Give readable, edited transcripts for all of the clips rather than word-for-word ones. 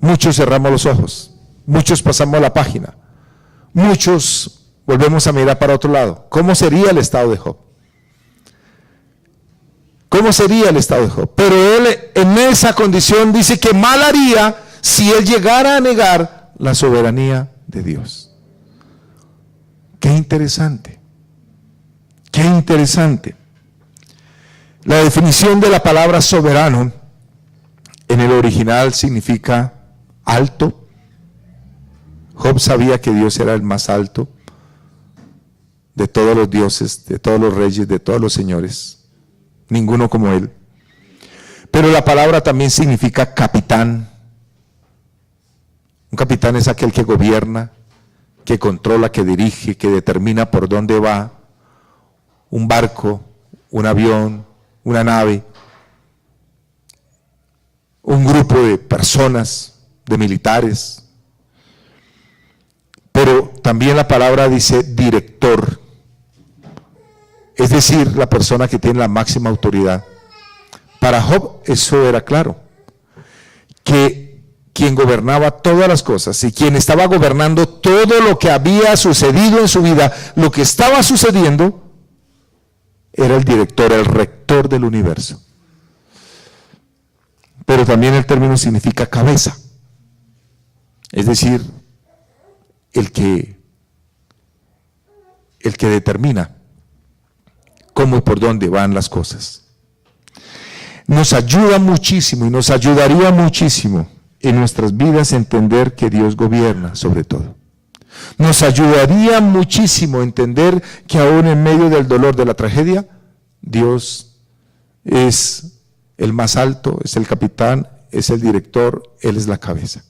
Muchos cerramos los ojos, muchos pasamos la página, muchos volvemos a mirar para otro lado. ¿Cómo sería el estado de Job? ¿Cómo sería el estado de Job? Pero él en esa condición dice que mal haría si él llegara a negar la soberanía de Dios. Qué interesante, qué interesante. La definición de la palabra soberano en el original significa alto. Job sabía que Dios era el más alto de todos los dioses, de todos los reyes, de todos los señores. Ninguno como él. Pero la palabra también significa capitán. Un capitán es aquel que gobierna, que controla, que dirige, que determina por dónde va un barco, un avión, una nave, un grupo de personas, de militares. Pero también la palabra dice director, es decir, la persona que tiene la máxima autoridad. Para Job eso era claro, que quien gobernaba todas las cosas y quien estaba gobernando todo lo que había sucedido en su vida, lo que estaba sucediendo, era el director, el rector del universo. Pero también el término significa cabeza, es decir, el que determina cómo y por dónde van las cosas. Nos ayuda muchísimo y nos ayudaría muchísimo en nuestras vidas entender que Dios gobierna sobre todo. Nos ayudaría muchísimo entender que aún en medio del dolor, de la tragedia, Dios es el más alto, es el capitán, es el director, Él es la cabeza.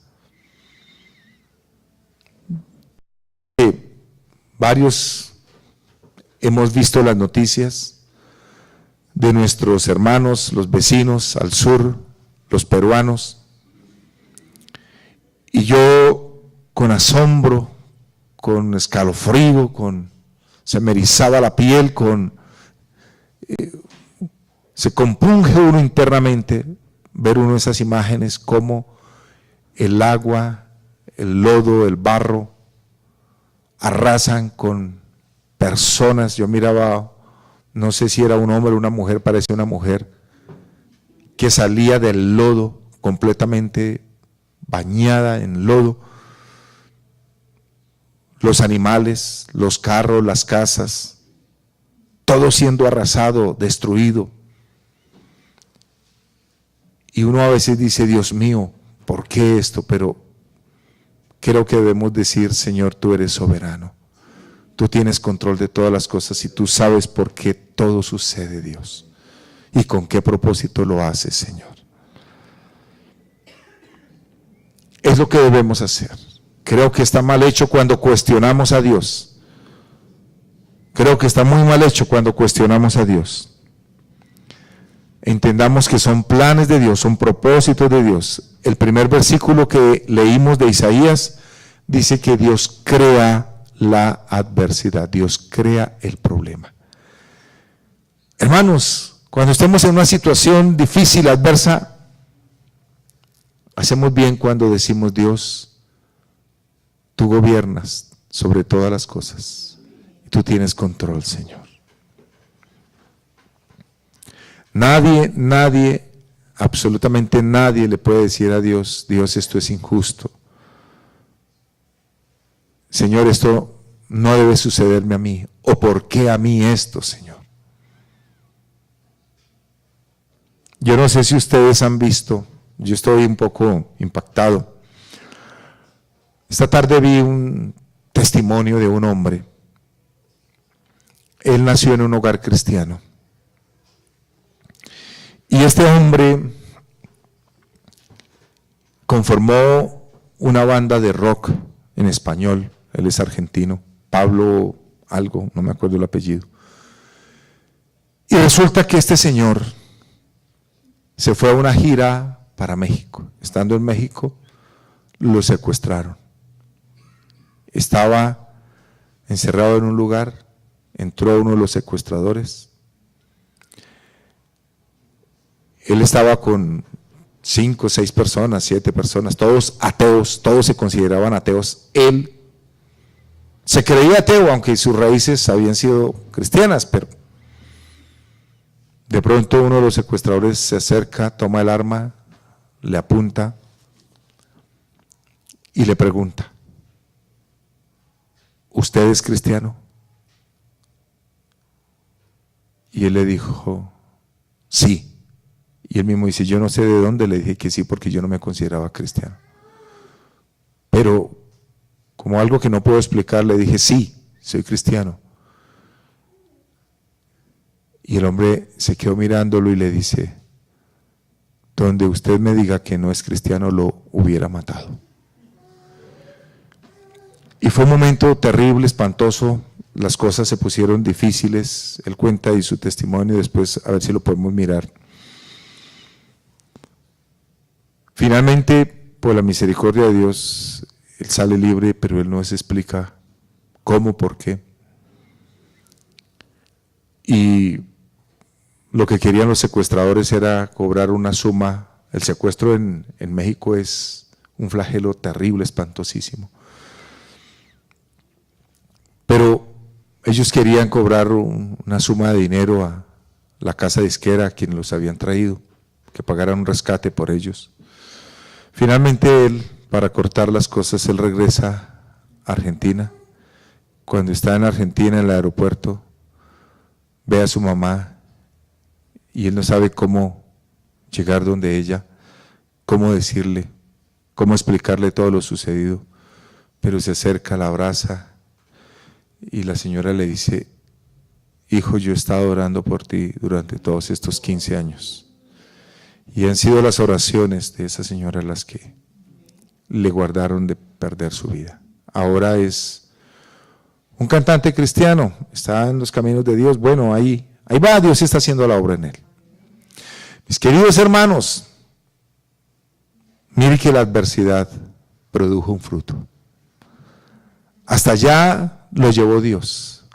Varios hemos visto las noticias de nuestros hermanos, los vecinos al sur, los peruanos, y yo con asombro, con escalofrío, se me erizaba la piel, se compunge uno internamente ver uno de esas imágenes, como el agua, el lodo, el barro arrasan con personas. Yo miraba, no sé si era un hombre o una mujer, parecía una mujer, que salía del lodo, completamente bañada en lodo. Los animales, los carros, las casas, todo siendo arrasado, destruido. Y uno a veces dice, Dios mío, ¿por qué esto? Pero creo que debemos decir, Señor, tú eres soberano. Tú tienes control de todas las cosas y tú sabes por qué todo sucede, Dios. Y con qué propósito lo haces, Señor. Es lo que debemos hacer. Creo que está mal hecho cuando cuestionamos a Dios. Creo que está muy mal hecho cuando cuestionamos a Dios. Entendamos que son planes de Dios, son propósitos de Dios. El primer versículo que leímos de Isaías dice que Dios crea la adversidad, Dios crea el problema. Hermanos, cuando estemos en una situación difícil, adversa, hacemos bien cuando decimos, Dios, tú gobiernas sobre todas las cosas y tú tienes control, Señor. Nadie, absolutamente nadie le puede decir a Dios, Dios, esto es injusto. Señor, esto no debe sucederme a mí. ¿O por qué a mí esto, Señor? Yo no sé si ustedes han visto, yo estoy un poco impactado. Esta tarde vi un testimonio de un hombre. Él nació en un hogar cristiano. Y este hombre conformó una banda de rock en español. Él es argentino, Pablo algo, no me acuerdo el apellido. Y resulta que este señor se fue a una gira para México. Estando en México, lo secuestraron. Estaba encerrado en un lugar, entró uno de los secuestradores. Él estaba con 5, 6 personas, 7 personas, todos ateos, todos se consideraban ateos. Él se creía ateo, aunque sus raíces habían sido cristianas, pero de pronto uno de los secuestradores se acerca, toma el arma, le apunta y le pregunta: ¿usted es cristiano? Y él le dijo: sí. Y él mismo dice: yo no sé de dónde. Le dije que sí, porque yo no me consideraba cristiano. Pero como algo que no puedo explicar, le dije: sí, soy cristiano. Y el hombre se quedó mirándolo y le dice: donde usted me diga que no es cristiano, lo hubiera matado. Y fue un momento terrible, espantoso. Las cosas se pusieron difíciles. Él cuenta y su testimonio, después a ver si lo podemos mirar. Finalmente, por la misericordia de Dios, él sale libre, pero él no se explica cómo, por qué. Y lo que querían los secuestradores era cobrar una suma. El secuestro en México es un flagelo terrible, espantosísimo. Pero ellos querían cobrar una suma de dinero a la casa disquera a quien los habían traído, que pagaran un rescate por ellos. Finalmente él, para cortar las cosas, él regresa a Argentina. Cuando está en Argentina, en el aeropuerto, ve a su mamá y él no sabe cómo llegar donde ella, cómo decirle, cómo explicarle todo lo sucedido, pero se acerca, la abraza y la señora le dice: hijo, yo he estado orando por ti durante todos estos 15 años. Y han sido las oraciones de esa señora las que le guardaron de perder su vida. Ahora es un cantante cristiano, está en los caminos de Dios. Bueno, ahí va, Dios está haciendo la obra en él. Mis queridos hermanos, mire que la adversidad produjo un fruto. Hasta allá lo llevó Dios.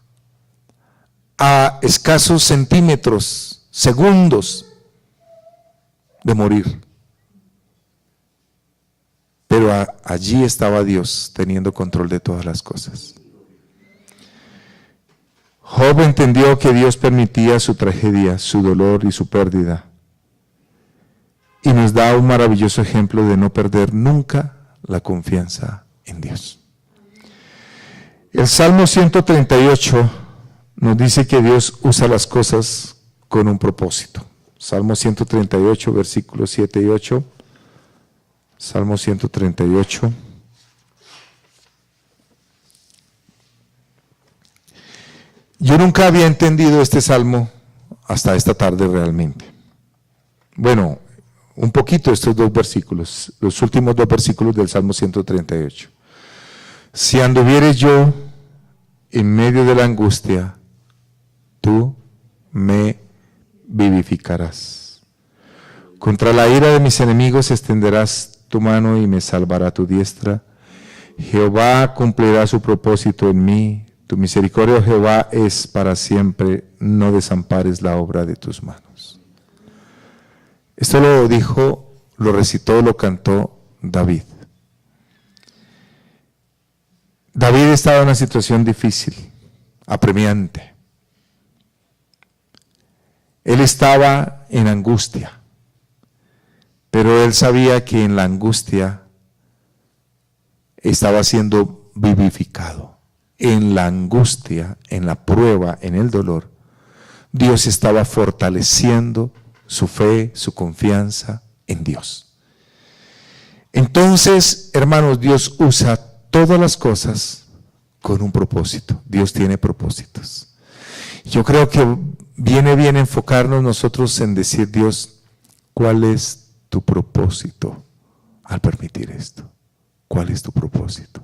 A escasos centímetros, segundos de morir. Pero allí estaba Dios teniendo control de todas las cosas. Job entendió que Dios permitía su tragedia, su dolor y su pérdida. Y nos da un maravilloso ejemplo de no perder nunca la confianza en Dios. El Salmo 138 nos dice que Dios usa las cosas con un propósito. Salmo 138, versículos 7 y 8. Salmo 138. Yo nunca había entendido este salmo hasta esta tarde realmente. Bueno, un poquito estos dos versículos, los últimos dos versículos del Salmo 138. Si anduvieres yo en medio de la angustia, tú me vivificarás. Contra la ira de mis enemigos extenderás tu mano y me salvará tu diestra. Jehová cumplirá su propósito en mí. Tu misericordia, Jehová, es para siempre. No desampares la obra de tus manos. Esto lo dijo, lo recitó, lo cantó David. David estaba en una situación difícil, apremiante. Él estaba en angustia, pero él sabía que en la angustia estaba siendo vivificado. En la angustia, en la prueba, en el dolor, Dios estaba fortaleciendo su fe, su confianza en Dios. Entonces, hermanos, Dios usa todas las cosas con un propósito. Dios tiene propósitos. Yo creo que viene bien enfocarnos nosotros en decir: Dios, ¿cuál es tu propósito al permitir esto? ¿Cuál es tu propósito?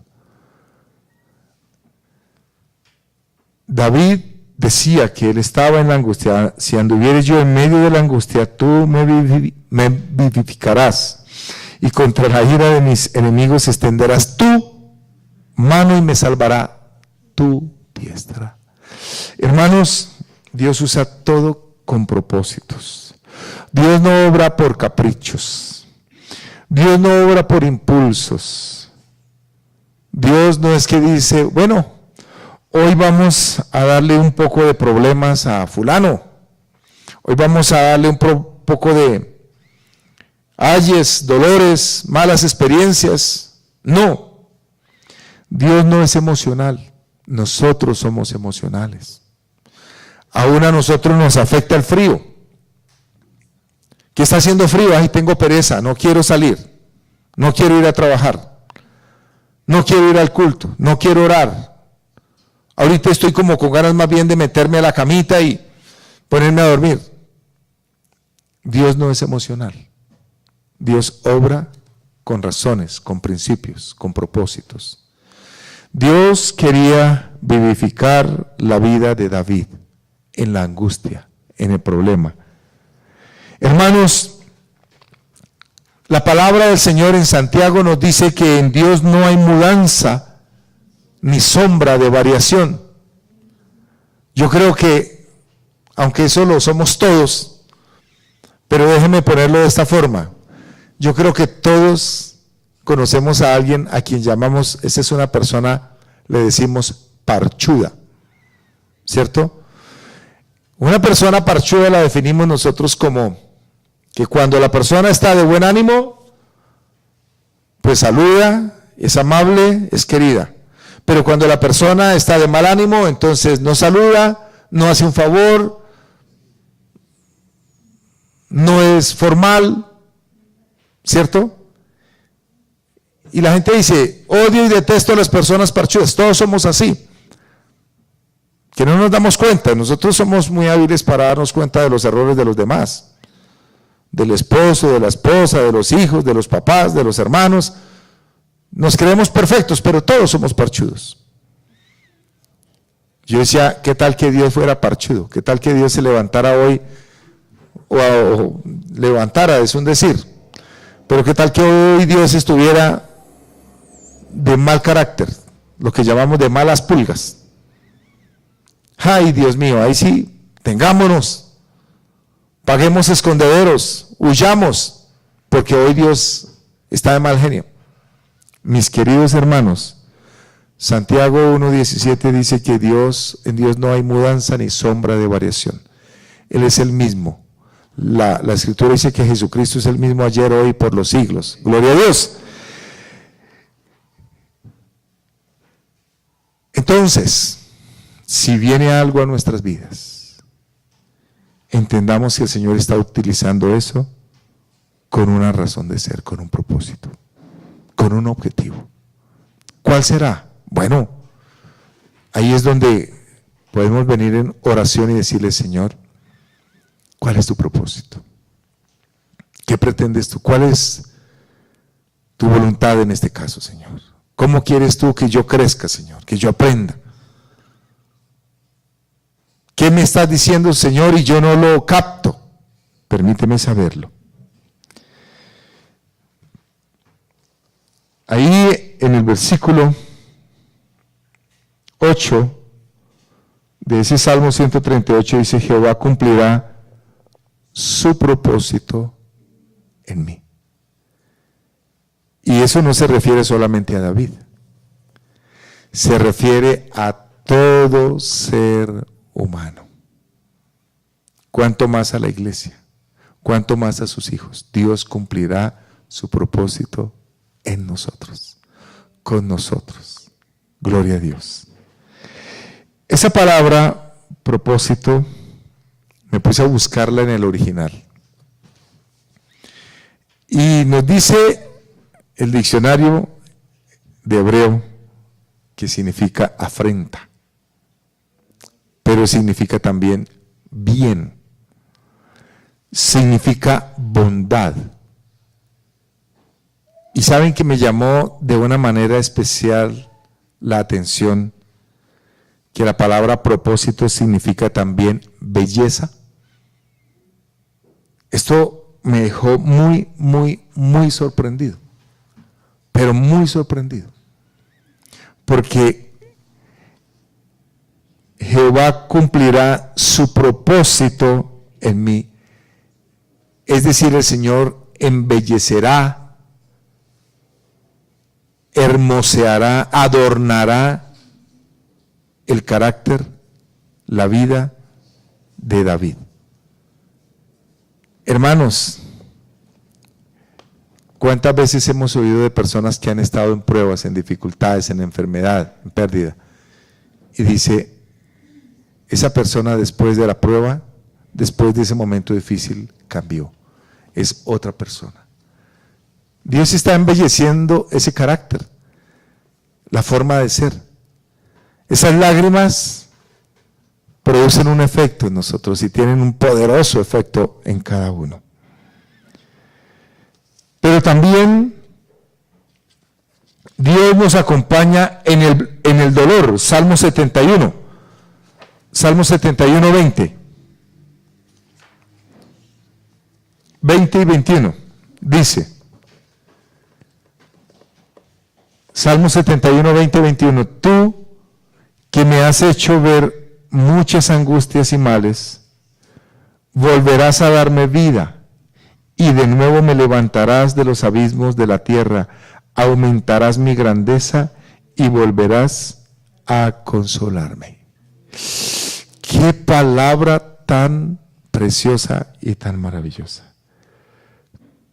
David decía que él estaba en la angustia. Si anduvieres yo en medio de la angustia, tú me vivificarás, y contra la ira de mis enemigos extenderás tu mano y me salvará tu diestra. Hermanos, Dios usa todo con propósitos. Dios no obra por caprichos. Dios no obra por impulsos. Dios no es que dice, bueno, hoy vamos a darle un poco de problemas a fulano. Hoy vamos a darle un poco de ayes, dolores, malas experiencias. No, Dios no es emocional. Nosotros somos emocionales. Aún a nosotros nos afecta el frío. ¿Qué está haciendo frío? Ay, tengo pereza, no quiero salir, no quiero ir a trabajar, no quiero ir al culto, no quiero orar. Ahorita estoy como con ganas más bien de meterme a la camita y ponerme a dormir. Dios no es emocional. Dios obra con razones, con principios, con propósitos. Dios quería vivificar la vida de David en la angustia, en el problema. Hermanos, la palabra del Señor en Santiago nos dice que en Dios no hay mudanza ni sombra de variación. Yo creo que, aunque eso lo somos todos, pero déjenme ponerlo de esta forma. Yo creo que todos conocemos a alguien a quien llamamos, esa es una persona, le decimos parchuda, ¿cierto? Una persona parchuda la definimos nosotros como que cuando la persona está de buen ánimo, pues saluda, es amable, es querida. Pero cuando la persona está de mal ánimo, entonces no saluda, no hace un favor, no es formal, ¿cierto? Y la gente dice, odio y detesto a las personas parchudas. Todos somos así. Que no nos damos cuenta. Nosotros somos muy hábiles para darnos cuenta de los errores de los demás. Del esposo, de la esposa, de los hijos, de los papás, de los hermanos. Nos creemos perfectos, pero todos somos parchudos. Yo decía, ¿qué tal que Dios fuera parchudo? ¿Qué tal que Dios se levantara hoy? O levantara, es un decir. Pero ¿qué tal que hoy Dios estuviera de mal carácter? Lo que llamamos de malas pulgas. Ay, Dios mío, ahí sí, tengámonos. Paguemos escondederos, huyamos, porque hoy Dios está de mal genio. Mis queridos hermanos, Santiago 1:17 dice que en Dios no hay mudanza ni sombra de variación. Él es el mismo. La Escritura dice que Jesucristo es el mismo ayer, hoy, por los siglos. Gloria a Dios. Entonces, si viene algo a nuestras vidas, entendamos que el Señor está utilizando eso con una razón de ser, con un propósito, con un objetivo. ¿Cuál será? Bueno, ahí es donde podemos venir en oración y decirle, Señor, ¿cuál es tu propósito? ¿Qué pretendes tú? ¿Cuál es tu voluntad en este caso, Señor? ¿Cómo quieres tú que yo crezca, Señor? Que yo aprenda. ¿Qué me estás diciendo, Señor, y yo no lo capto? Permíteme saberlo. Ahí en el versículo 8 de ese Salmo 138 dice, Jehová cumplirá su propósito en mí. Y eso no se refiere solamente a David, se refiere a todo ser humano. Cuanto más a la iglesia, cuanto más a sus hijos. Dios cumplirá su propósito en nosotros, con nosotros. Gloria a Dios. Esa palabra, propósito, me puse a buscarla en el original. Y nos dice el diccionario de hebreo que significa afrenta, pero significa también bien, significa bondad. Y saben que me llamó de una manera especial la atención que la palabra propósito significa también belleza. Esto me dejó muy sorprendido, pero muy sorprendido, porque Jehová cumplirá su propósito en mí, es decir, el Señor embellecerá hermoseará, adornará el carácter, la vida de David. Hermanos, ¿cuántas veces hemos oído de personas que han estado en pruebas, en dificultades, en enfermedad, en pérdida? Y dice, esa persona después de la prueba, después de ese momento difícil, cambió. Es otra persona. Dios está embelleciendo ese carácter, la forma de ser. Esas lágrimas producen un efecto en nosotros y tienen un poderoso efecto en cada uno. Pero también Dios nos acompaña en el dolor. Salmo 71. Salmo 71, 20. 20 y 21. Dice, Salmo 71, 20 y 21. Tú que me has hecho ver muchas angustias y males, volverás a darme vida, y de nuevo me levantarás de los abismos de la tierra, aumentarás mi grandeza y volverás a consolarme. Qué palabra tan preciosa y tan maravillosa.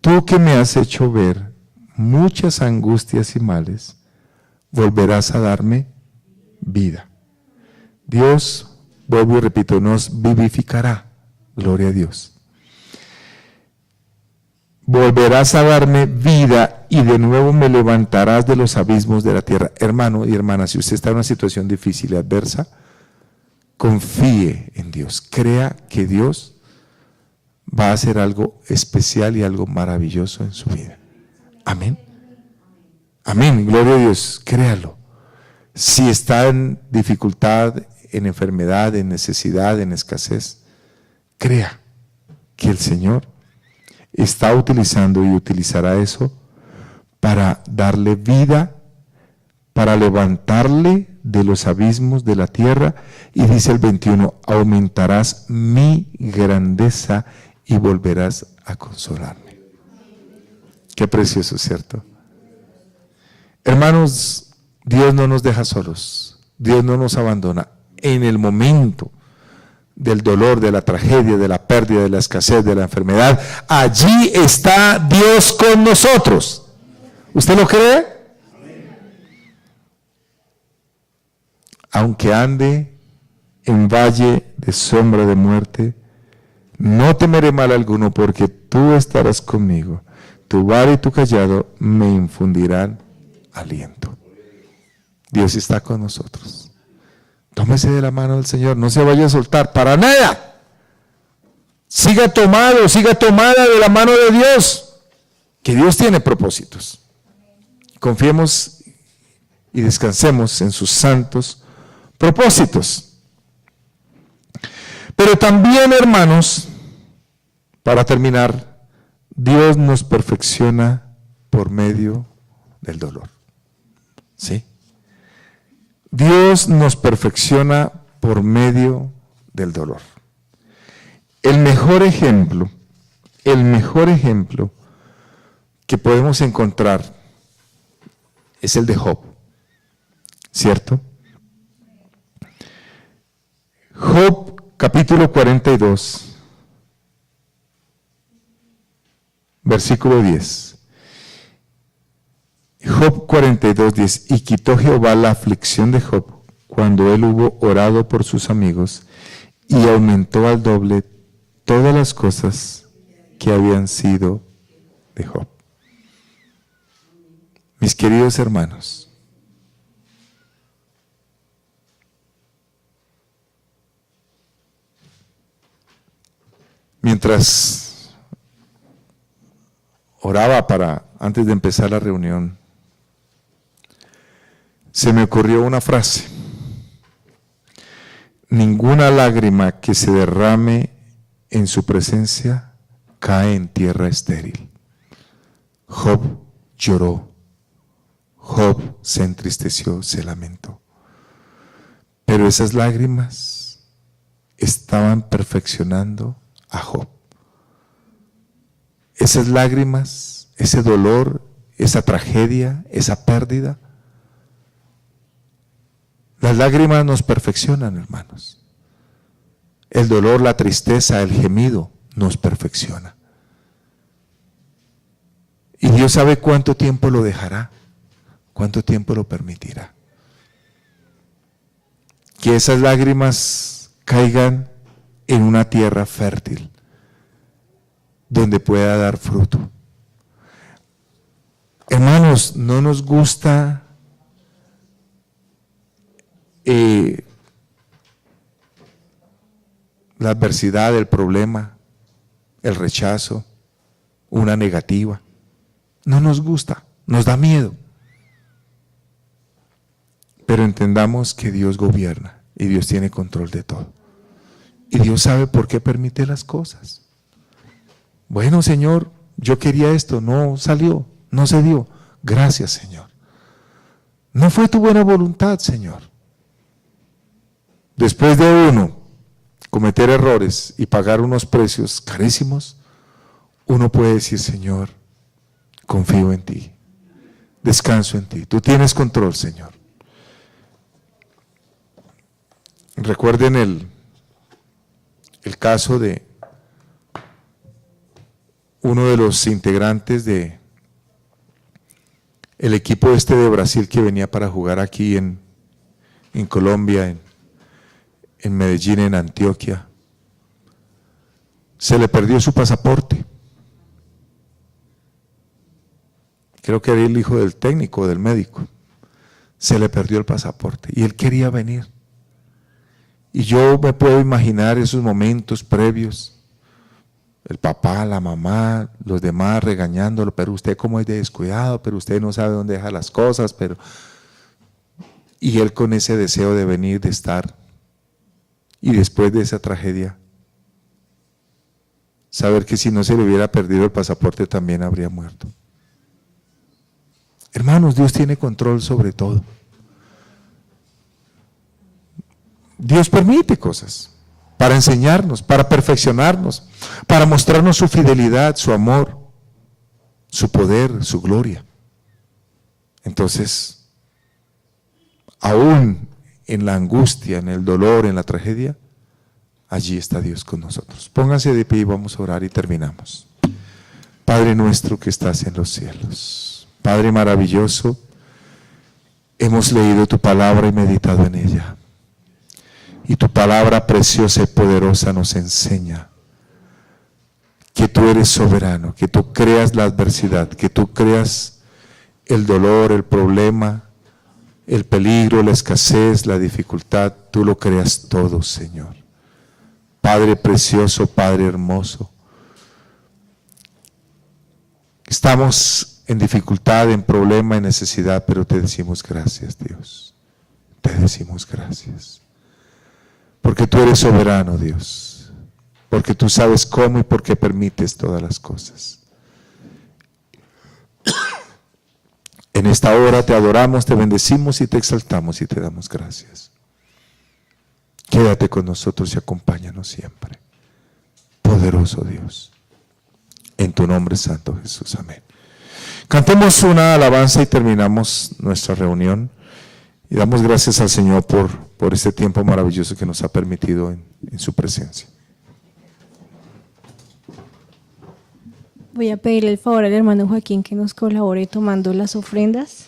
Tú que me has hecho ver muchas angustias y males, volverás a darme vida. Dios, vuelvo y repito, nos vivificará. Gloria a Dios. Volverás a darme vida y de nuevo me levantarás de los abismos de la tierra. Hermano y hermana, si usted está en una situación difícil y adversa, confíe en Dios. Crea que Dios va a hacer algo especial y algo maravilloso en su vida. Amén. Amén. Gloria a Dios. Créalo. Si está en dificultad, en enfermedad, en necesidad, en escasez, crea que el Señor está utilizando y utilizará eso para darle vida, para levantarle de los abismos de la tierra. Y dice el 21, aumentarás mi grandeza y volverás a consolarme. Qué precioso, ¿cierto? Hermanos, Dios no nos deja solos, Dios no nos abandona. En el momento del dolor, de la tragedia, de la pérdida, de la escasez, de la enfermedad, allí está Dios con nosotros. ¿Usted lo cree? Aunque ande en valle de sombra de muerte, no temeré mal alguno, porque tú estarás conmigo. Tu vara y tu cayado me infundirán aliento. Dios está con nosotros. Tómese de la mano del Señor, no se vaya a soltar para nada. Siga tomado, siga tomada de la mano de Dios, que Dios tiene propósitos. Confiemos y descansemos en sus santos propósitos. Pero también, hermanos, para terminar, Dios nos perfecciona por medio del dolor. ¿Sí? Dios nos perfecciona por medio del dolor. El mejor ejemplo que podemos encontrar es el de Job, ¿cierto? Job capítulo 42, versículo 10. Job 42, 10. Y quitó Jehová la aflicción de Job cuando él hubo orado por sus amigos, y aumentó al doble todas las cosas que habían sido de Job. Mis queridos hermanos, mientras oraba antes de empezar la reunión, se me ocurrió una frase: ninguna lágrima que se derrame en su presencia cae en tierra estéril. Job lloró, Job se entristeció, se lamentó, pero esas lágrimas estaban perfeccionando a Job. Esas lágrimas, ese dolor, esa tragedia, esa pérdida. Las lágrimas nos perfeccionan, hermanos. El dolor, la tristeza, el gemido nos perfecciona. Y Dios sabe cuánto tiempo lo dejará, cuánto tiempo lo permitirá. Que esas lágrimas caigan en una tierra fértil, donde pueda dar fruto. Hermanos, no nos gusta la adversidad, el problema, el rechazo, una negativa. No nos gusta, nos da miedo. Pero entendamos que Dios gobierna y Dios tiene control de todo. Y Dios sabe por qué permite las cosas. Bueno, Señor, yo quería esto, no salió, no se dio. Gracias, Señor. No fue tu buena voluntad, Señor. Después de uno cometer errores y pagar unos precios carísimos, uno puede decir, Señor, confío en ti, descanso en ti, tú tienes control, Señor. Recuerden el caso de uno de los integrantes de el equipo de Brasil que venía para jugar aquí en Colombia, en Medellín, en Antioquia. Se le perdió su pasaporte. Creo que era el hijo del técnico, del médico. Se le perdió el pasaporte y él quería venir. Y yo me puedo imaginar esos momentos previos, el papá, la mamá, los demás regañándolo, pero usted como es de descuidado, pero usted no sabe dónde deja las cosas, y él con ese deseo de venir, de estar, y después de esa tragedia, saber que si no se le hubiera perdido el pasaporte también habría muerto. Hermanos, Dios tiene control sobre todo. Dios permite cosas para enseñarnos, para perfeccionarnos, para mostrarnos su fidelidad, su amor, su poder, su gloria. Entonces, aún en la angustia, en el dolor, en la tragedia, allí está Dios con nosotros. Pónganse de pie y vamos a orar y terminamos. Padre nuestro que estás en los cielos, Padre maravilloso, hemos leído tu palabra y meditado en ella. Y tu palabra preciosa y poderosa nos enseña que tú eres soberano, que tú creas la adversidad, que tú creas el dolor, el problema, el peligro, la escasez, la dificultad, tú lo creas todo, Señor. Padre precioso, Padre hermoso, estamos en dificultad, en problema, en necesidad, pero te decimos gracias, Dios. Te decimos gracias. Porque tú eres soberano, Dios. Porque tú sabes cómo y por qué permites todas las cosas. En esta hora te adoramos, te bendecimos y te exaltamos y te damos gracias. Quédate con nosotros y acompáñanos siempre. Poderoso Dios. En tu nombre santo, Jesús. Amén. Cantemos una alabanza y terminamos nuestra reunión. Y damos gracias al Señor por este tiempo maravilloso que nos ha permitido en su presencia. Voy a pedirle el favor al hermano Joaquín que nos colabore tomando las ofrendas.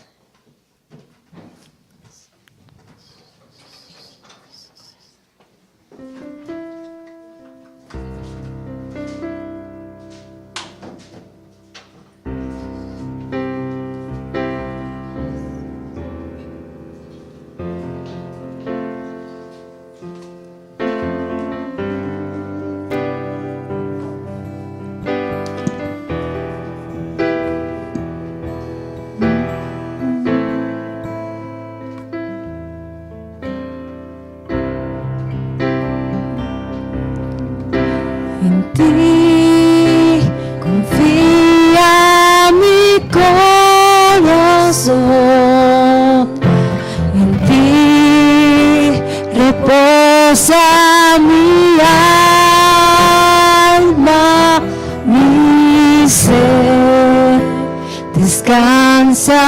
descansa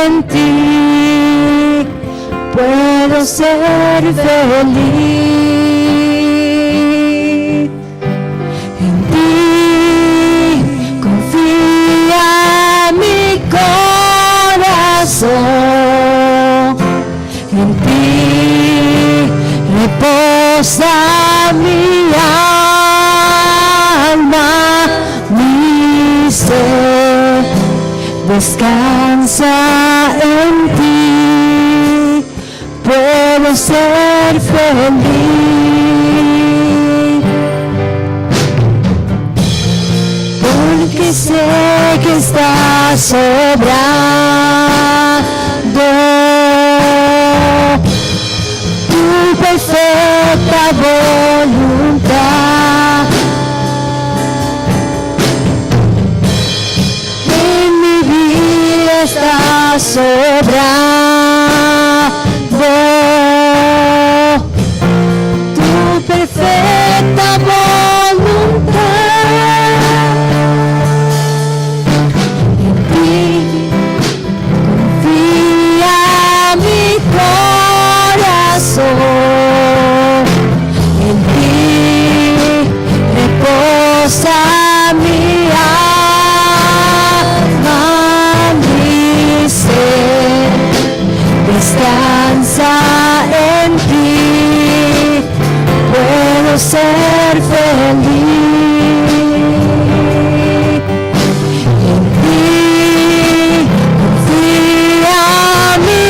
en ti, puedo ser feliz. En ti confía mi corazón, en ti reposa mi alma, mi ser descansa en ti, puedo ser feliz, porque sé que estás obrando tu perfecta voluntad. En mi vida estás obrando tu perfecta voluntad. En ti confía mi corazón, en ti reposa mi alma, mi ser descansa en ti, puedo ser feliz. En ti confía mi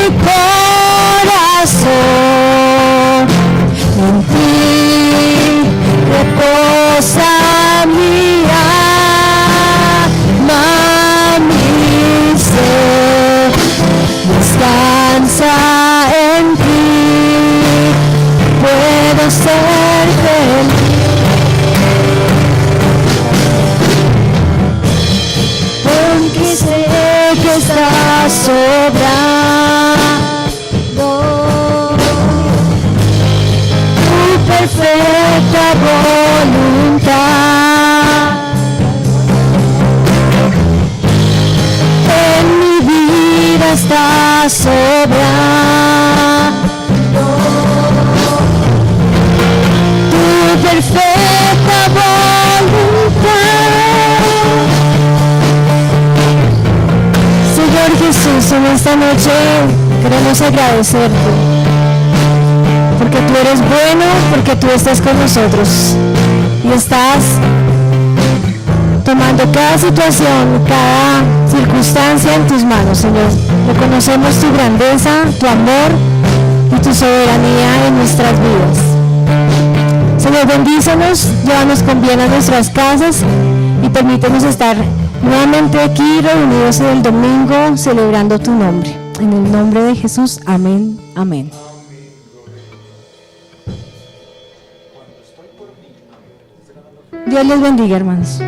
corazón, en ti reposa mi alma, mi ser descansa en ti, puedo ser feliz. Porque sé que estás obrando tu perfecta voluntad. En mi vida estás obrando tu perfecta voluntad. Señor Jesús, en esta noche queremos agradecerte, porque tú eres bueno, porque tú estás con nosotros y estás tomando cada situación, cada circunstancia en tus manos, Señor. Reconocemos tu grandeza, tu amor y tu soberanía en nuestras vidas. Señor, bendícenos, llévanos con bien a nuestras casas y permítenos estar nuevamente aquí reunidos en el domingo celebrando tu nombre. En el nombre de Jesús, amén, amén. Dios les bendiga, hermanos.